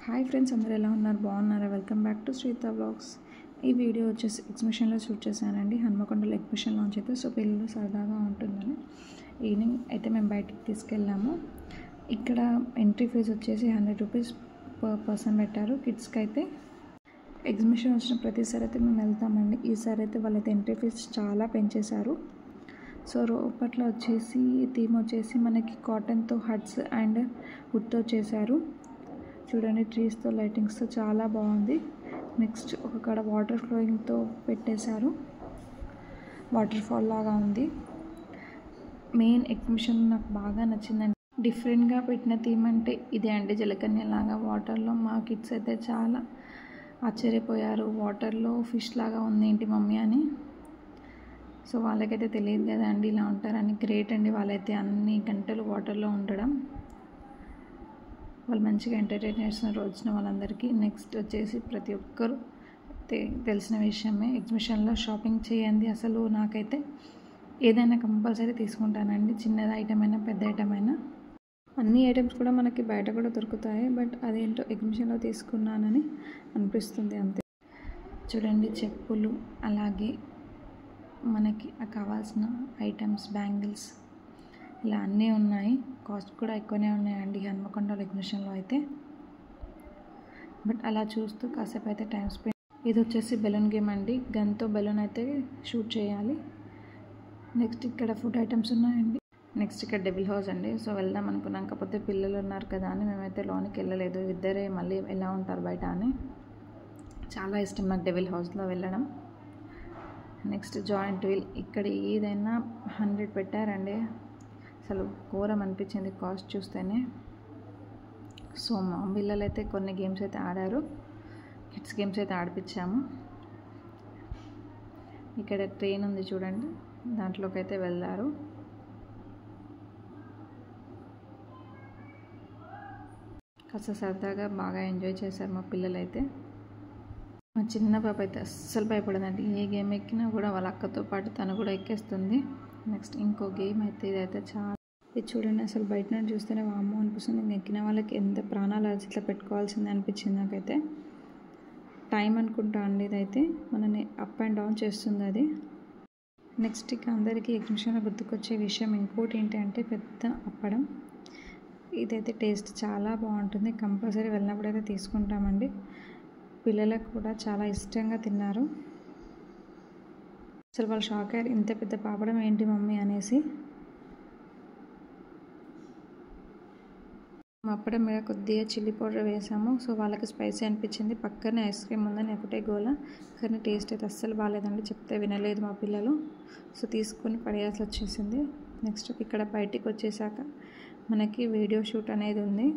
Hi friends, అందరూ ఎలా ఉన్నారు? బాగున్నారా? Welcome back to Sritha vlogs. ఈ వీడియో వచ్చేసి ఎగ్జిబిషన్లో షూట్ చేశానండి. హన్మకొండలో ఎగ్జిబిషన్ లాంచ్ అయితే సో పిల్లలు సరదాగా ఉంటుందని ఈవినింగ్ అయితే మేము బయటికి తీసుకెళ్ళాము. ఇక్కడ ఎంట్రీ ఫీజు వచ్చేసి 100 రూపీస్ పర్ పర్సన్ పెట్టారు. కిడ్స్కి అయితే ఎగ్జిబిషన్ వచ్చిన ప్రతిసారి అయితే మేము వెళ్తామండి. ఈసారి అయితే వాళ్ళైతే ఎంట్రీ ఫీజు చాలా పెంచేశారు. సో లోపట్లో వచ్చేసి థీమ్ వచ్చేసి మనకి కాటన్తో హట్స్ అండ్ వుడ్తో చేశారు. చూడండి, ట్రీస్తో లైటింగ్స్తో చాలా బాగుంది. నెక్స్ట్ ఒక కాడ వాటర్ ఫ్లోయింగ్తో పెట్టేశారు, వాటర్ ఫాల్ లాగా ఉంది. మెయిన్ ఎగ్జిబిషన్ నాకు బాగా నచ్చిందండి. డిఫరెంట్గా పెట్టిన థీమ్ అంటే ఇదే అండి, జలకన్య లాగా వాటర్లో. మా కిడ్స్ అయితే చాలా ఆశ్చర్యపోయారు, వాటర్లో ఫిష్ లాగా ఉంది ఏంటి మమ్మీ అని. సో వాళ్ళకైతే తెలియదు కదా అండి ఇలా ఉంటారని. గ్రేట్ అండి, వాళ్ళైతే అన్ని గంటలు వాటర్లో ఉండడం. వాళ్ళు మంచిగా ఎంటర్టైన్ చేస్తున్నారు వచ్చిన వాళ్ళందరికీ. నెక్స్ట్ వచ్చేసి ప్రతి ఒక్కరు తెలిసిన విషయమే, ఎగ్జిబిషన్లో షాపింగ్ చేయండి. అసలు నాకైతే ఏదైనా కంపల్సరీ తీసుకుంటానండి, చిన్నది ఐటమ్ అయినా పెద్ద ఐటమ్ అయినా. అన్ని ఐటమ్స్ కూడా మనకి బయట కూడా దొరుకుతాయి, బట్ అదేంటో ఎగ్జిబిషన్లో తీసుకున్నానని అనిపిస్తుంది అంతే. చూడండి, చెప్పులు, అలాగే మనకి కావాల్సిన ఐటమ్స్, బ్యాంగిల్స్, ఇలా అన్నీ ఉన్నాయి. కాస్ట్ కూడా ఎక్కువనే ఉన్నాయండి హన్మకొండ ఎగ్జిబిషన్లో అయితే. బట్ అలా చూస్తూ కాసేపు అయితే టైం స్పెండ్. ఇది వచ్చేసి బెలూన్ గేమ్ అండి, గన్తో బెలూన్ అయితే షూట్ చేయాలి. నెక్స్ట్ ఇక్కడ ఫుడ్ ఐటమ్స్ ఉన్నాయండి. నెక్స్ట్ ఇక్కడ డెవిల్ హౌస్ అండి. సో వెళ్దాం అనుకున్నాం, కాకపోతే పిల్లలు ఉన్నారు కదా అని మేమైతే లోనికి వెళ్ళలేదు. ఇద్దరే మళ్ళీ ఎలా ఉంటారు బయట అని. చాలా ఇష్టం నాకు డెవిల్ హౌస్లో వెళ్ళడం. నెక్స్ట్ జాయింట్ వీల్, ఇక్కడ ఏదైనా 100 పెట్టారండి. అసలు ఘోరం అనిపించింది కాస్ట్ చూస్తేనే. సో మా పిల్లలు అయితే కొన్ని గేమ్స్ అయితే ఆడారు, కిడ్స్ గేమ్స్ అయితే ఆడిపించాము. ఇక్కడ ట్రైన్ ఉంది చూడండి, దాంట్లోకి అయితే వెళ్ళారు. కాస్త సరదాగా బాగా ఎంజాయ్ చేశారు మా పిల్లలు అయితే. మా చిన్న పాప అయితే అస్సలు భయపడదండి, ఏ గేమ్ ఎక్కినా కూడా వాళ్ళ అక్కతో పాటు తను కూడా ఎక్కేస్తుంది. నెక్స్ట్ ఇంకో గేమ్ అయితే ఇదైతే చాలా, ఇది చూడండి అసలు బయట నుండి చూస్తేనే వామ్మో అనిపిస్తుంది. ఎక్కిన వాళ్ళకి ఎంత ప్రాణాలు అరిచిట్లా పెట్టుకోవాల్సింది అనిపించింది నాకైతే. టైం అనుకుంటా అండి ఇదైతే, మనని అప్ అండ్ డౌన్ చేస్తుంది అది. నెక్స్ట్ ఇక అందరికీ ఎగ్జిబిషన్లో గుర్తుకొచ్చే విషయం ఇంకోటి ఏంటి అంటే పెద్ద అప్పడం. ఇదైతే టేస్ట్ చాలా బాగుంటుంది, కంపల్సరీ వెళ్ళినప్పుడు అయితే తీసుకుంటామండి. పిల్లలకు కూడా చాలా ఇష్టంగా తిన్నారు. అసలు వాళ్ళు షాక్ అయ్యారు, ఇంత పెద్ద పాపడం ఏంటి మమ్మీ అనేసి. అప్పడం మీద కొద్దిగా చిల్లీ పౌడర్ వేసాము, సో వాళ్ళకి స్పైసీ అనిపించింది. పక్కనే ఐస్ క్రీమ్ ఉందని ఒకటే గోల, కానీ టేస్ట్ అయితే అస్సలు బాగాలేదండి. చెప్తే వినలేదు మా పిల్లలు, సో తీసుకొని పడేయాల్సి వచ్చేసింది. నెక్స్ట్ ఇక్కడ బయటికి వచ్చేసాక మనకి వీడియో షూట్ అనేది ఉంది.